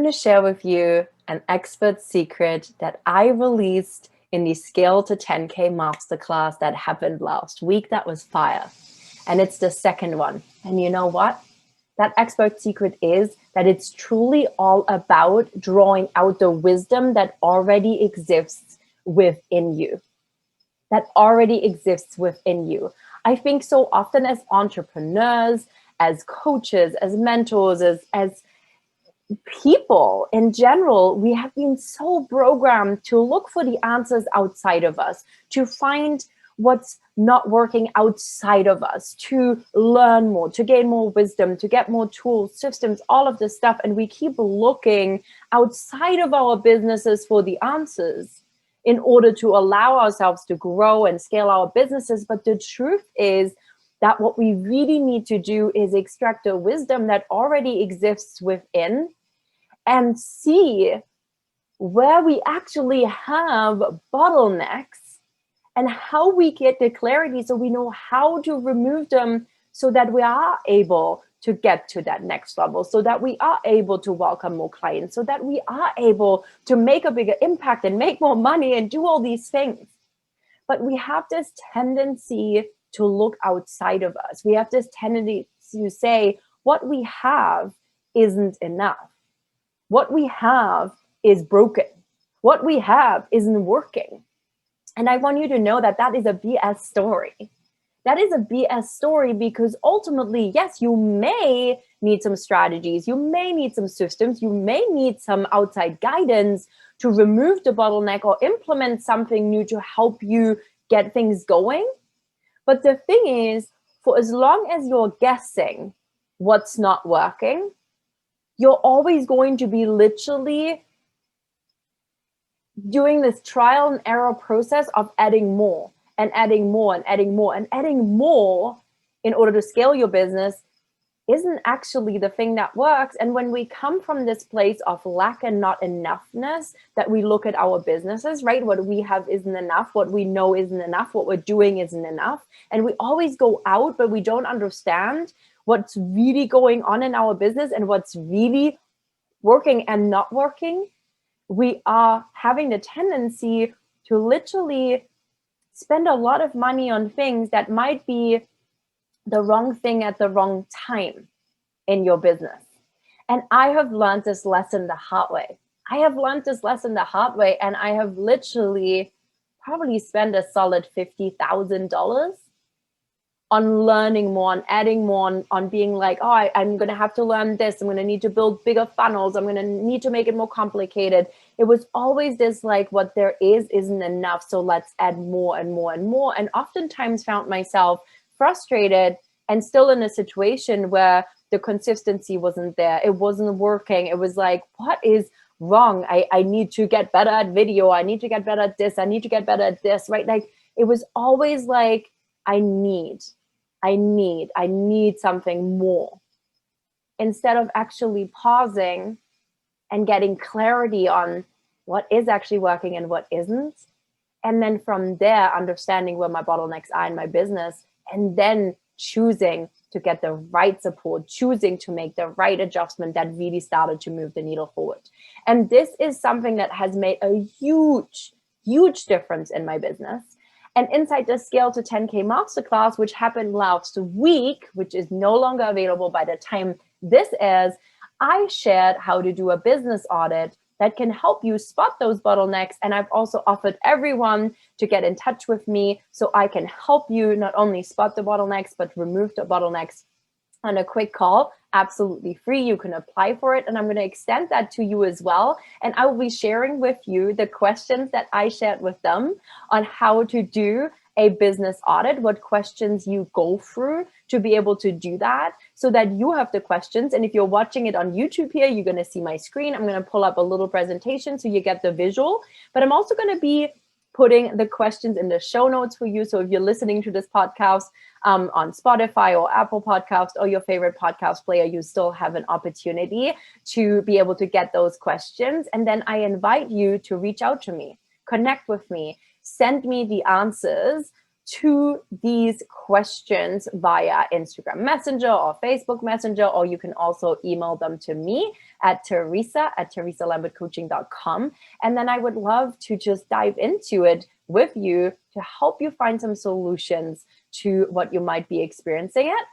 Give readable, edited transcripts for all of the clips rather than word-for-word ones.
going to share with you an expert secret that I released in the Scale to 10K masterclass that happened last week. That was fire. And it's the second one. And you know what? That expert secret is that it's truly all about drawing out the wisdom that already exists within you. That already exists within you. I think so often as entrepreneurs, as coaches, as mentors, as people in general, we have been so programmed to look for the answers outside of us, to find what's not working outside of us, to learn more, to gain more wisdom, to get more tools, systems, all of this stuff. And we keep looking outside of our businesses for the answers in order to allow ourselves to grow and scale our businesses. But the truth is that what we really need to do is extract the wisdom that already exists within and see where we actually have bottlenecks and how we get the clarity so we know how to remove them so that we are able to get to that next level, so that we are able to welcome more clients, so that we are able to make a bigger impact and make more money and do all these things. But we have this tendency to look outside of us. We have this tendency to say, what we have isn't enough. What we have is broken. What we have isn't working. And I want you to know that that is a BS story. That is a BS story because ultimately, yes, you may need some strategies. You may need some systems. You may need some outside guidance to remove the bottleneck or implement something new to help you get things going. But the thing is, for as long as you're guessing what's not working, you're always going to be literally doing this trial and error process of adding more and adding more and adding more and adding more in order to scale your business isn't actually the thing that works. And when we come from this place of lack and not enoughness, that we look at our businesses, right? What we have isn't enough. What we know isn't enough. What we're doing isn't enough. And we always go out, but we don't understand what's really going on in our business and what's really working and not working. We are having the tendency to literally spend a lot of money on things that might be the wrong thing at the wrong time in your business. And I have learned this lesson the hard way. And I have literally probably spent a solid $50,000 on learning more, on adding more, on being like, oh, I'm going to have to learn this. I'm going to need to build bigger funnels. I'm going to need to make it more complicated. It was always this like, what there isn't enough. So let's add more and more and more. And oftentimes found myself frustrated and still in a situation where the consistency wasn't there. It wasn't working. It was like, what is wrong? I need to get better at video. I need to get better at this. I need to get better at this, right? Like it was always like, I need something more, instead of actually pausing and getting clarity on what is actually working and what isn't. And then from there, understanding where my bottlenecks are in my business, and then choosing to get the right support, choosing to make the right adjustment that really started to move the needle forward. And this is something that has made a huge, huge difference in my business. And inside the Scale to 10K masterclass, which happened last week, which is no longer available by the time this airs, I shared how to do a business audit that can help you spot those bottlenecks. And I've also offered everyone to get in touch with me so I can help you not only spot the bottlenecks, but remove the bottlenecks on a quick call, absolutely free. You can apply for it. And I'm going to extend that to you as well. And I will be sharing with you the questions that I shared with them on how to do a business audit, what questions you go through to be able to do that, so that you have the questions. And if you're watching it on YouTube here, you're going to see my screen. I'm going to pull up a little presentation so you get the visual, but I'm also going to be putting the questions in the show notes for you. So if you're listening to this podcast on Spotify or Apple Podcast or your favorite podcast player, you still have an opportunity to be able to get those questions. And then I invite you to reach out to me, connect with me, send me the answers to these questions via Instagram Messenger or Facebook Messenger, or you can also email them to me at Theresa@TheresaLambertCoaching.com. And then I would love to just dive into it with you to help you find some solutions to what you might be experiencing it.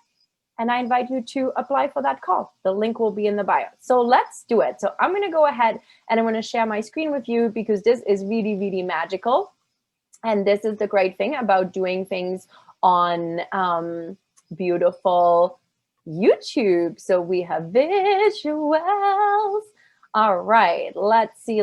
And I invite you to apply for that call. The link will be in the bio. So let's do it. So I'm going to go ahead and I'm going to share my screen with you because this is really, really magical. And this is the great thing about doing things on beautiful YouTube. So we have visuals. All right, let's see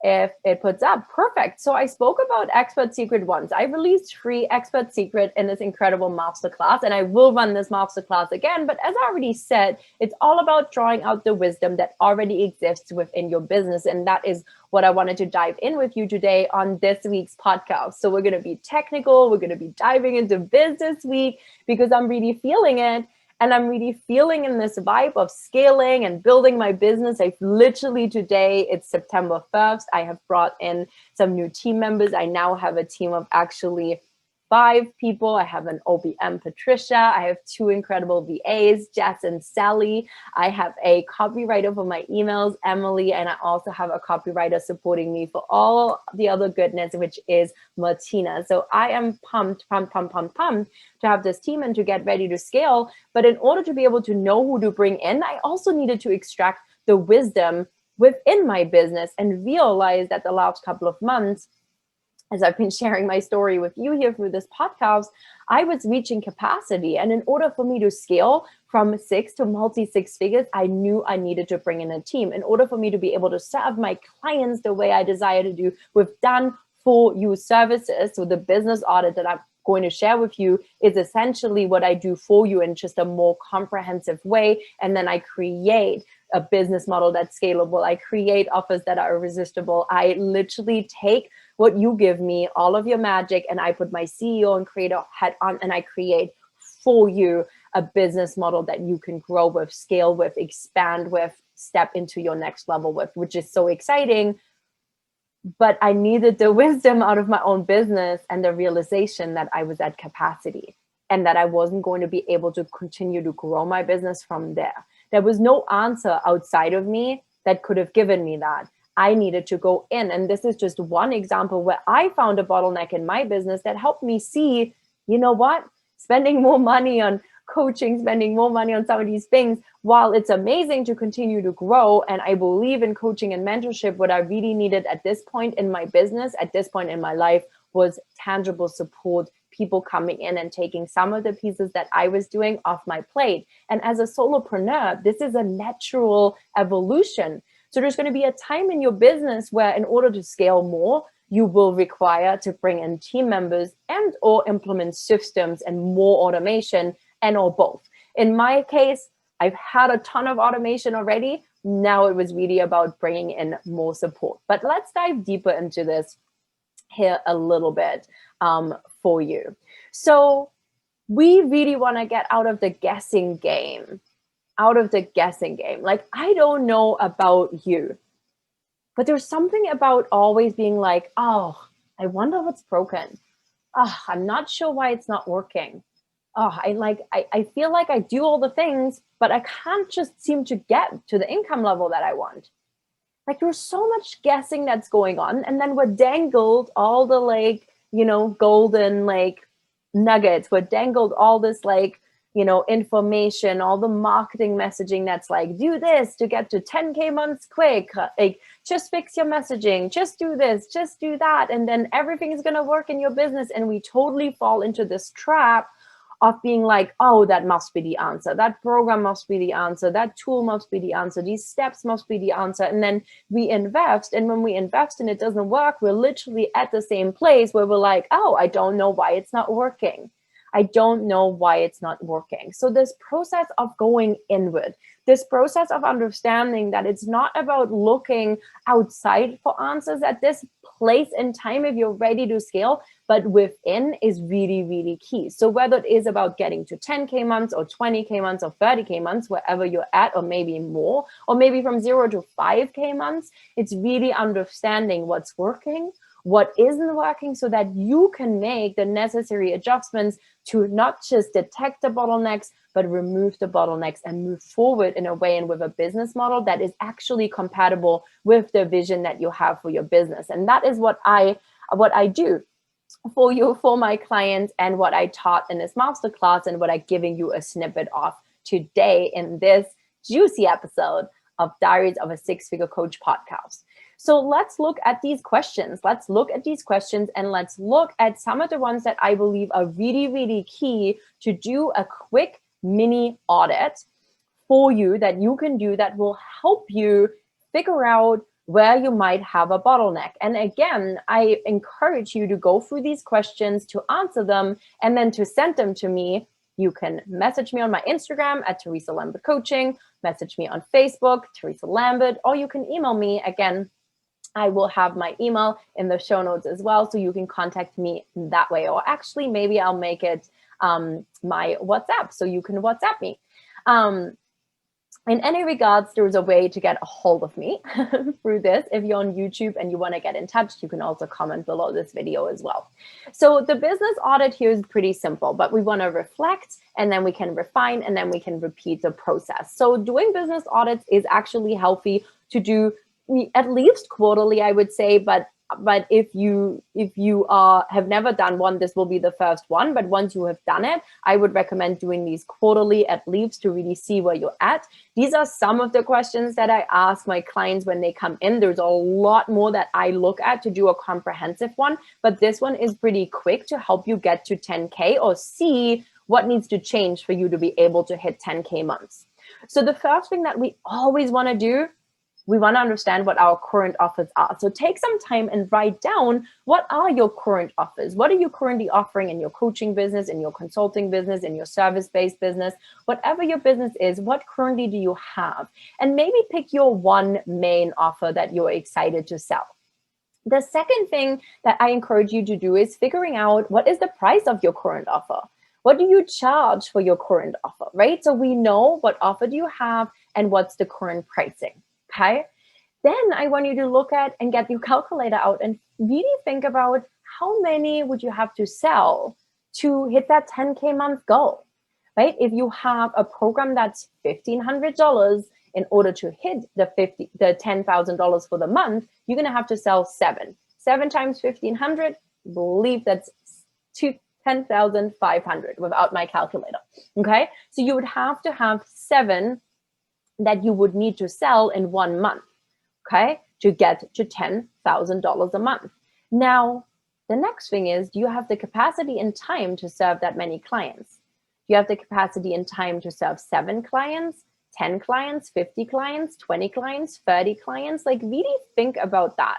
if it puts up. Perfect. So I spoke about Expert Secret once. I released free Expert Secret in this incredible masterclass, and I will run this masterclass again. But as I already said, it's all about drawing out the wisdom that already exists within your business. And that is what I wanted to dive in with you today on this week's podcast. So we're going to be technical. We're going to be diving into Business Week because I'm really feeling it. And I'm really feeling in this vibe of scaling and building my business. I've literally today, it's September 1st. I have brought in some new team members. I now have a team of actually 5 people. I have an OBM, Patricia. I have 2 incredible VAs, Jess and Sally. I have a copywriter for my emails, Emily, and I also have a copywriter supporting me for all the other goodness, which is Martina. So I am pumped to have this team and to get ready to scale. But in order to be able to know who to bring in, I also needed to extract the wisdom within my business and realize that the last couple of months, as I've been sharing my story with you here through this podcast, I was reaching capacity. And in order for me to scale from 6 to multi-6 figures, I knew I needed to bring in a team. In order for me to be able to serve my clients the way I desire to do with done for you services. So the business audit that I'm going to share with you is essentially what I do for you in just a more comprehensive way. And then I create a business model that's scalable. I create offers that are irresistible. I literally take what you give me, all of your magic, and I put my CEO and creator hat on, and I create for you a business model that you can grow with, scale with, expand with, step into your next level with, which is so exciting. But I needed the wisdom out of my own business and the realization that I was at capacity and that I wasn't going to be able to continue to grow my business from there. There was no answer outside of me that could have given me that. I needed to go in. And this is just one example where I found a bottleneck in my business that helped me see, you know what, spending more money on coaching, spending more money on some of these things, while it's amazing to continue to grow, and I believe in coaching and mentorship, what I really needed at this point in my business, at this point in my life, was tangible support, people coming in and taking some of the pieces that I was doing off my plate. And as a solopreneur, this is a natural evolution. So there's going to be a time in your business where in order to scale more, you will require to bring in team members and or implement systems and more automation and or both. In my case, I've had a ton of automation already. Now it was really about bringing in more support. But let's dive deeper into this here a little bit for you. So we really want to get out of the guessing game. Like, I don't know about you, but there's something about always being like, oh, I wonder what's broken. Oh, I'm not sure why it's not working. Oh, I feel like I do all the things, but I can't just seem to get to the income level that I want. Like, there's so much guessing that's going on. And then we're dangled all the golden nuggets. We're dangled all this information, all the marketing messaging that's like, do this to get to 10K months quick, like just fix your messaging, just do this, just do that. And then everything is going to work in your business. And we totally fall into this trap of being like, oh, that must be the answer. That program must be the answer. That tool must be the answer. These steps must be the answer. And then we invest. And when we invest and it doesn't work, we're literally at the same place where we're like, oh, I don't know why it's not working. I don't know why it's not working. So this process of going inward, this process of understanding that it's not about looking outside for answers at this place in time if you're ready to scale, but within is really, really key. So whether it is about getting to 10K months or 20K months or 30K months, wherever you're at, or maybe more, or maybe from 0 to 5K months, it's really understanding what's working, what isn't working, so that you can make the necessary adjustments to not just detect the bottlenecks, but remove the bottlenecks and move forward in a way and with a business model that is actually compatible with the vision that you have for your business. And that is what I do for you, for my clients, and what I taught in this masterclass, and what I'm giving you a snippet of today in this juicy episode of Diaries of a Six-Figure Coach podcast. So let's look at these questions. Let's look at these questions, and let's look at some of the ones that I believe are really, really key to do a quick mini audit for you that you can do that will help you figure out where you might have a bottleneck. And again, I encourage you to go through these questions, to answer them, and then to send them to me. You can message me on my Instagram at Theresa Lambert Coaching, message me on Facebook, Theresa Lambert, or you can email me. Again, I will have my email in the show notes as well, so you can contact me that way. Or actually, maybe I'll make it my WhatsApp, so you can WhatsApp me. In any regards, there's a way to get a hold of me through this. If you're on YouTube and you want to get in touch, you can also comment below this video as well. So the business audit here is pretty simple, but we want to reflect, and then we can refine, and then we can repeat the process. So doing business audits is actually healthy to do at least quarterly, I would say, but if you have never done one, this will be the first one. But once you have done it, I would recommend doing these quarterly at least to really see where you're at. These are some of the questions that I ask my clients when they come in. There's a lot more that I look at to do a comprehensive one, but this one is pretty quick to help you get to 10K or see what needs to change for you to be able to hit 10K months. So the first thing that we always want to do, we want to understand what our current offers are. So take some time and write down, what are your current offers? What are you currently offering in your coaching business, in your consulting business, in your service-based business? Whatever your business is, what currently do you have? And maybe pick your one main offer that you're excited to sell. The second thing that I encourage you to do is figuring out, what is the price of your current offer? What do you charge for your current offer, right? So we know what offer do you have and what's the current pricing. Okay, then I want you to look at and get your calculator out and really think about, how many would you have to sell to hit that 10K month goal, right? If you have a program that's $1,500, in order to hit the $10,000 for the month, you're going to have to sell 7. 7 times 1,500, believe that's 10,500 without my calculator. Okay, so you would have to have 7 that you would need to sell in 1 month, okay, to get to $10,000 a month. Now, the next thing is, do you have the capacity and time to serve that many clients? Do you have the capacity and time to serve 7 clients, 10 clients, 50 clients, 20 clients, 30 clients? Like, really think about that.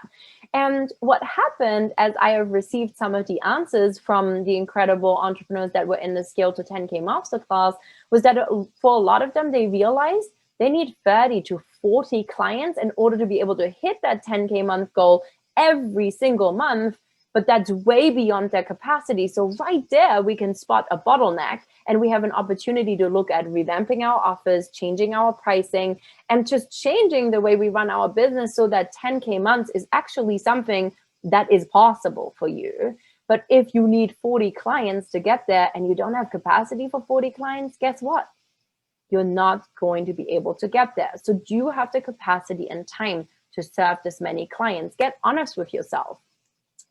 And what happened, as I have received some of the answers from the incredible entrepreneurs that were in the Scale to 10K Masterclass, was that for a lot of them, they realized they need 30 to 40 clients in order to be able to hit that 10K month goal every single month, but that's way beyond their capacity. So right there, we can spot a bottleneck, and we have an opportunity to look at revamping our offers, changing our pricing, and just changing the way we run our business so that 10K months is actually something that is possible for you. But if you need 40 clients to get there and you don't have capacity for 40 clients, guess what? You're not going to be able to get there. So do you have the capacity and time to serve this many clients? Get honest with yourself.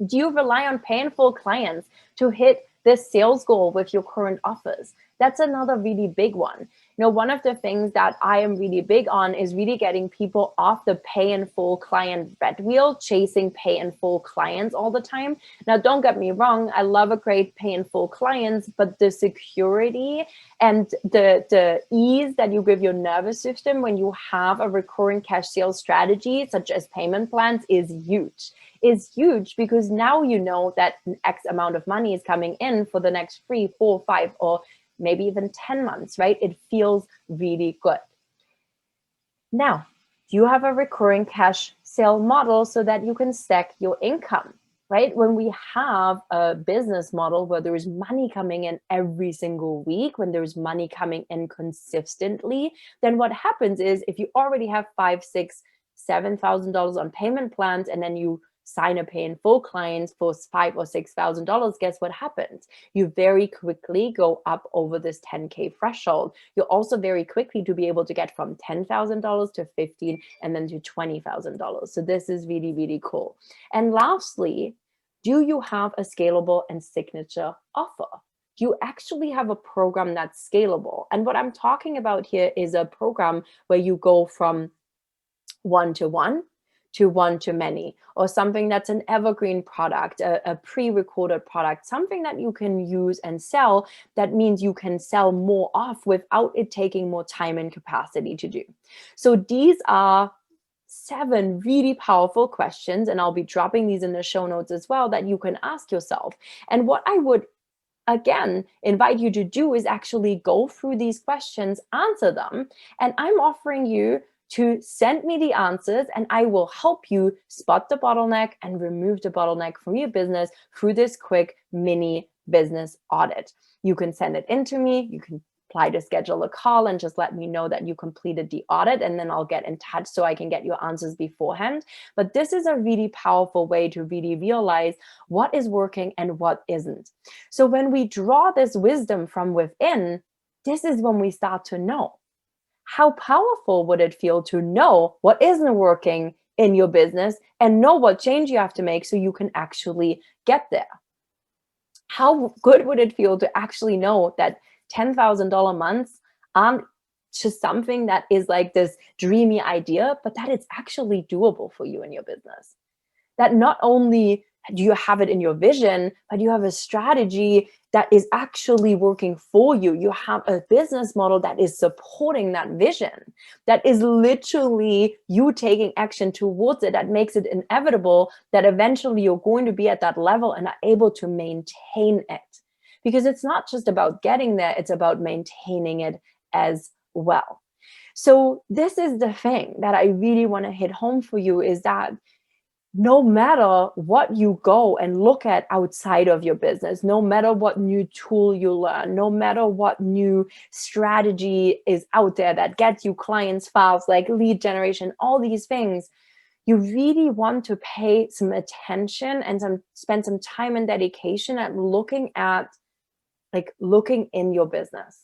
Do you rely on pay in full clients to hit this sales goal with your current offers? That's another really big one. You know, one of the things that I am really big on is really getting people off the pay in full client red wheel, chasing pay in full clients all the time. Now, don't get me wrong, I love a great pay in full clients, but the security and the ease that you give your nervous system when you have a recurring cash sales strategy, such as payment plans, is huge, because now you know that an X amount of money is coming in for the next 3, 4, 5, or maybe even 10 months, right? It feels really good. Now, do you have a recurring cash sale model so that you can stack your income, right? When we have a business model where there is money coming in every single week, when there's money coming in consistently, then what happens is if you already have $5,000, $6,000, $7,000 on payment plans, and then you sign a pay in full clients for $5,000 or $6,000, guess what happens? You very quickly go up over this 10K threshold. You'll also very quickly to be able to get from $10,000 to $15,000 and then to $20,000. So this is really, really cool. And lastly, do you have a scalable and signature offer? Do you actually have a program that's scalable? And what I'm talking about here is a program where you go from one-to-one to one-to-many, or something that's an evergreen product, a pre-recorded product, something that you can use and sell. That means you can sell more off without it taking more time and capacity to do. So these are 7 really powerful questions, and I'll be dropping these in the show notes as well, that you can ask yourself. And what I would again invite you to do is actually go through these questions, answer them, and I'm offering you to send me the answers, and I will help you spot the bottleneck and remove the bottleneck from your business through this quick mini business audit. You can send it in to me. You can apply to schedule a call and just let me know that you completed the audit, and then I'll get in touch so I can get your answers beforehand. But this is a really powerful way to really realize what is working and what isn't. So when we draw this wisdom from within, this is when we start to know. How powerful would it feel to know what isn't working in your business and know what change you have to make so you can actually get there? How good would it feel to actually know that $10,000 months aren't just something that is like this dreamy idea, but that it's actually doable for you in your business? That not only do you have it in your vision, but you have a strategy that is actually working for you. You have a business model that is supporting that vision, that is literally you taking action towards it, that makes it inevitable that eventually you're going to be at that level and are able to maintain it. Because it's not just about getting there, it's about maintaining it as well. So this is the thing that I really want to hit home for you, is that no matter what you go and look at outside of your business, no matter what new tool you learn, no matter what new strategy is out there that gets you clients fast, like lead generation, all these things, you really want to pay some attention and spend some time and dedication at looking in your business,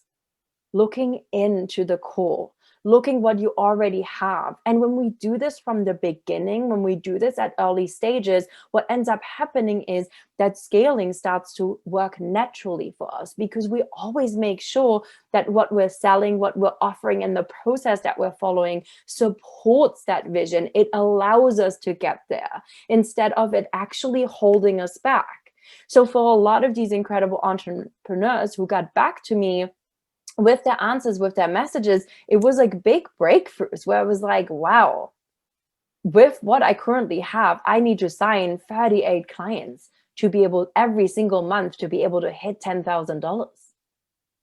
looking into the core, looking what you already have. And when we do this from the beginning, when we do this at early stages, what ends up happening is that scaling starts to work naturally for us, because we always make sure that what we're selling, what we're offering, and the process that we're following supports that vision. It allows us to get there instead of it actually holding us back. So for a lot of these incredible entrepreneurs who got back to me with their answers, with their messages, it was like big breakthroughs where I was like, wow, with what I currently have, I need to sign 38 clients to be able, every single month, to be able to hit $10,000.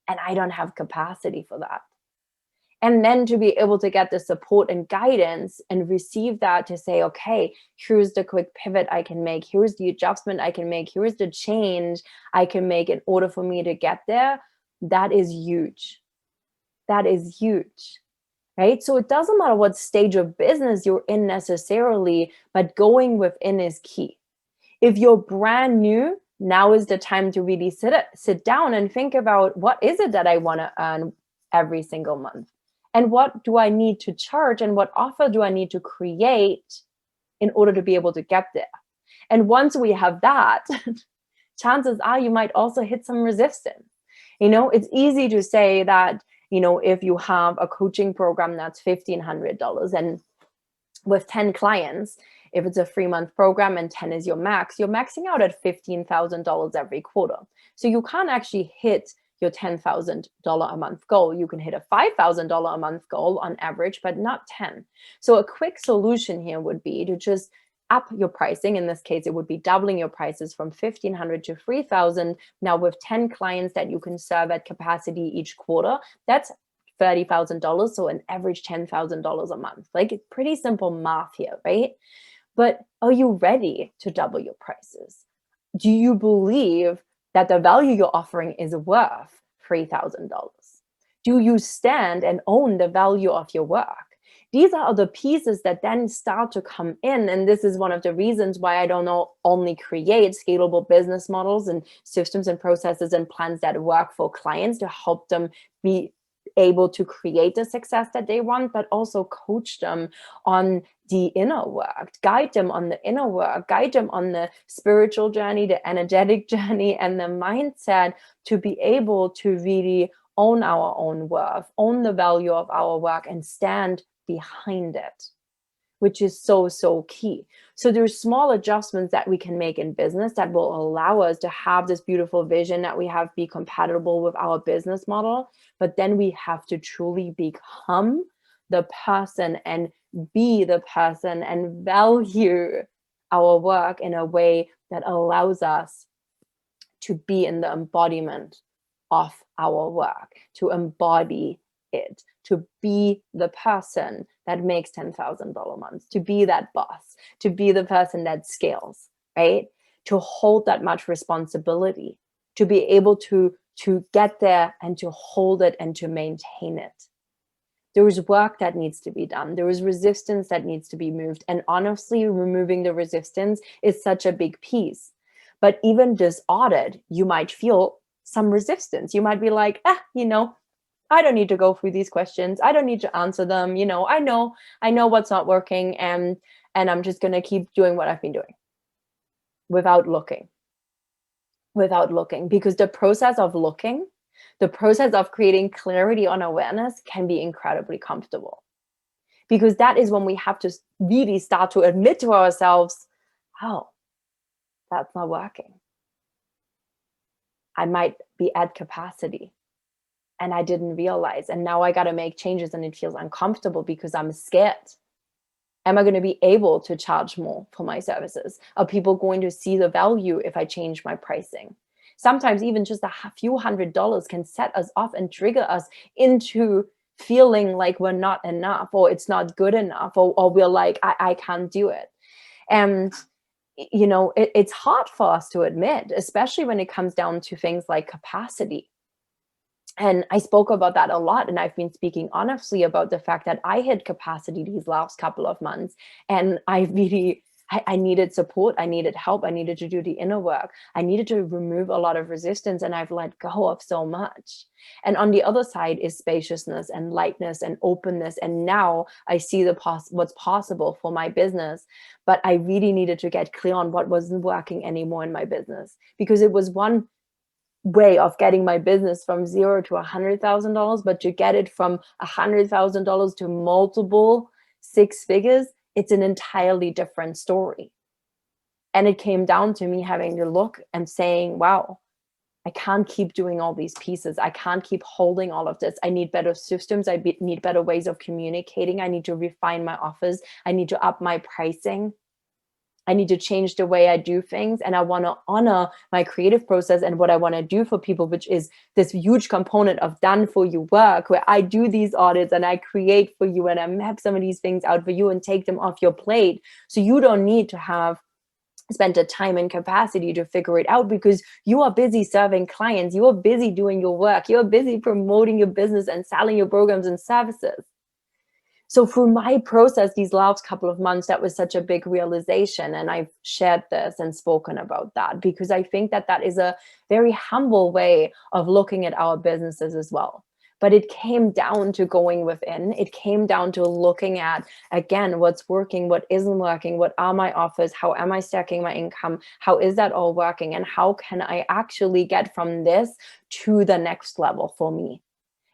And I don't have capacity for that. And then to be able to get the support and guidance and receive that to say, okay, here's the quick pivot I can make. Here's the adjustment I can make. Here's the change I can make in order for me to get there. That is huge. That is huge, right? So it doesn't matter what stage of business you're in necessarily, but going within is key. If you're brand new, now is the time to really sit down and think about, what is it that I want to earn every single month? And what do I need to charge? And what offer do I need to create in order to be able to get there? And once we have that, chances are you might also hit some resistance. You know, it's easy to say that, you know, if you have a coaching program that's $1,500 and with 10 clients, if it's a 3-month program and 10 is your max, you're maxing out at $15,000 every quarter. So you can't actually hit your $10,000 a month goal. You can hit a $5,000 a month goal on average, but not 10. So a quick solution here would be to just up your pricing. In this case, it would be doubling your prices from $1,500 to $3,000. Now with 10 clients that you can serve at capacity each quarter, that's $30,000, so an average $10,000 a month. Like, it's pretty simple math here, right? But are you ready to double your prices? Do you believe that the value you're offering is worth $3,000? Do you stand and own the value of your work? These are the pieces that then start to come in. And this is one of the reasons why I don't only create scalable business models and systems and processes and plans that work for clients to help them be able to create the success that they want, but also coach them on the inner work, guide them on the inner work, guide them on the spiritual journey, the energetic journey, and the mindset to be able to really own our own worth, own the value of our work, and stand behind it, which is so, so key. So there's small adjustments that we can make in business that will allow us to have this beautiful vision that we have be compatible with our business model. But then we have to truly become the person and be the person and value our work in a way that allows us to be in the embodiment of our work, to embody it, to be the person that makes $10,000 months, to be that boss, to be the person that scales, right? To hold that much responsibility, to be able to get there and to hold it and to maintain it. There is work that needs to be done. There is resistance that needs to be moved. And honestly, removing the resistance is such a big piece. But even this audit, you might feel some resistance. You might be like, I don't need to go through these questions. I don't need to answer them. I know what's not working, and I'm just going to keep doing what I've been doing without looking, because the process of looking, the process of creating clarity on awareness can be incredibly comfortable, because that is when we have to really start to admit to ourselves, oh, that's not working. I might be at capacity and I didn't realize, and now I got to make changes and it feels uncomfortable because I'm scared. Am I going to be able to charge more for my services? Are people going to see the value if I change my pricing? Sometimes even just a few $100s can set us off and trigger us into feeling like we're not enough, or it's not good enough, or we're like, I can't do it. And it's hard for us to admit, especially when it comes down to things like capacity. And I spoke about that a lot. And I've been speaking honestly about the fact that I hit capacity these last couple of months. And I needed support. I needed help. I needed to do the inner work. I needed to remove a lot of resistance. And I've let go of so much. And on the other side is spaciousness and lightness and openness. And now I see what's possible for my business. But I really needed to get clear on what wasn't working anymore in my business, because it was one way of getting my business from $0 to $100,000, but to get it from $100,000 to multiple six figures, it's an entirely different story. And it came down to me having to look and saying, wow, I can't keep doing all these pieces. I can't keep holding all of this. I need better systems. I need better ways of communicating. I need to refine my offers. I need to up my pricing. I need to change the way I do things. And I want to honor my creative process and what I want to do for people, which is this huge component of done for you work, where I do these audits and I create for you and I map some of these things out for you and take them off your plate. So you don't need to have spent the time and capacity to figure it out, because you are busy serving clients. You are busy doing your work. You're busy promoting your business and selling your programs and services. So through my process, these last couple of months, that was such a big realization. And I've shared this and spoken about that, because I think that that is a very humble way of looking at our businesses as well. But it came down to going within. It came down to looking at, again, what's working, what isn't working, what are my offers, how am I stacking my income, how is that all working, and how can I actually get from this to the next level for me.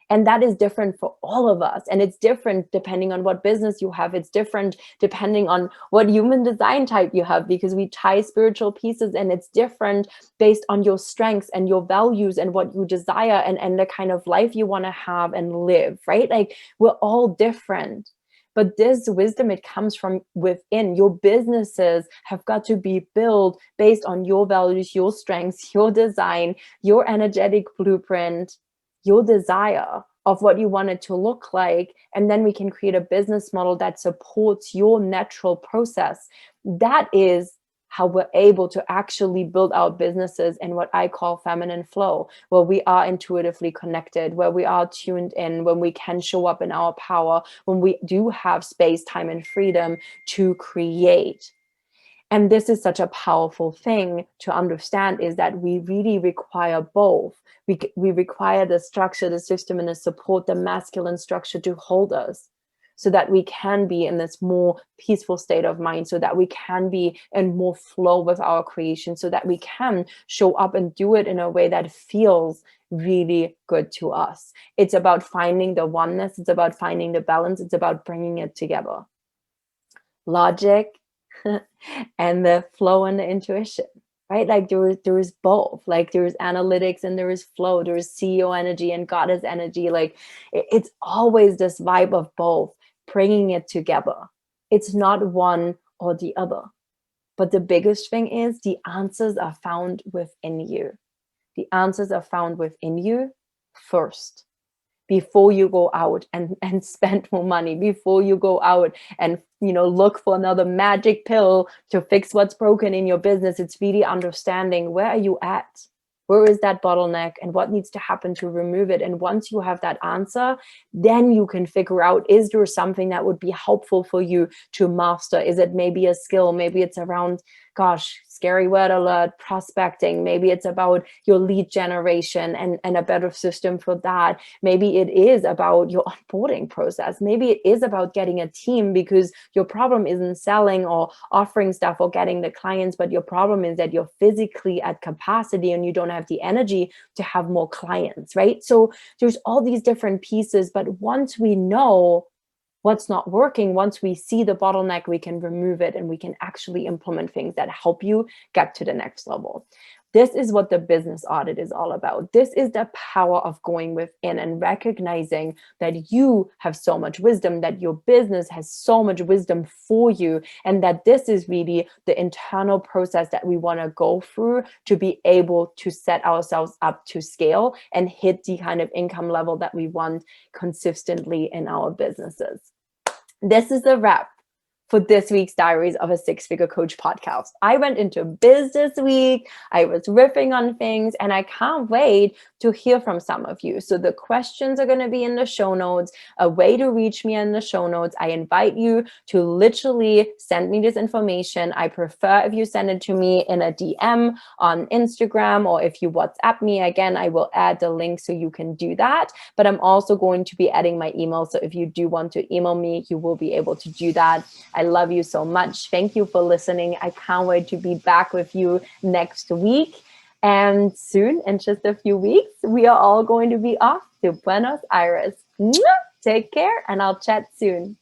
And that is different for all of us. And it's different depending on what business you have. It's different depending on what human design type you have, because we tie spiritual pieces, and it's different based on your strengths and your values and what you desire and the kind of life you want to have and live, right? Like, we're all different. But this wisdom, it comes from within. Your businesses have got to be built based on your values, your strengths, your design, your energetic blueprint, your desire, of what you want it to look like, and then we can create a business model that supports your natural process. That is how we're able to actually build our businesses in what I call feminine flow, where we are intuitively connected, where we are tuned in, when we can show up in our power, when we do have space, time, and freedom to create. And this is such a powerful thing to understand, is that we really require both. We require the structure, the system, and the support, the masculine structure to hold us, so that we can be in this more peaceful state of mind, so that we can be in more flow with our creation, so that we can show up and do it in a way that feels really good to us. It's about finding the oneness. It's about finding the balance. It's about bringing it together. Logic and the flow and the intuition, right? Like there is both. Like there is analytics and there is flow. There is CEO energy and goddess energy. Like it's always this vibe of both, bringing it together. It's not one or the other. But the biggest thing is the answers are found within you. The answers are found within you first, before you go out and spend more money, before you go out and look for another magic pill to fix what's broken in your business. It's really understanding, where are you at? Where is that bottleneck and what needs to happen to remove it? And once you have that answer, then you can figure out, is there something that would be helpful for you to master? Is it maybe a skill? Maybe it's around, gosh, scary word alert, prospecting. Maybe it's about your lead generation and a better system for that. Maybe it is about your onboarding process. Maybe it is about getting a team, because your problem isn't selling or offering stuff or getting the clients, but your problem is that you're physically at capacity and you don't have the energy to have more clients, right? So there's all these different pieces, but once we know what's not working, once we see the bottleneck, we can remove it and we can actually implement things that help you get to the next level. This is what the business audit is all about. This is the power of going within and recognizing that you have so much wisdom, that your business has so much wisdom for you, and that this is really the internal process that we want to go through to be able to set ourselves up to scale and hit the kind of income level that we want consistently in our businesses. This is a wrap for this week's Diaries of a Six-Figure Coach podcast. I went into business week, I was riffing on things, and I can't wait to hear from some of you. So the questions are going to be in the show notes, a way to reach me in the show notes. I invite you to literally send me this information. I prefer if you send it to me in a DM on Instagram, or if you WhatsApp me. Again, I will add the link so you can do that. But I'm also going to be adding my email. So if you do want to email me, you will be able to do that. I love you so much. Thank you for listening. I can't wait to be back with you next week. And soon, in just a few weeks, we are all going to be off to Buenos Aires. Take care, and I'll chat soon.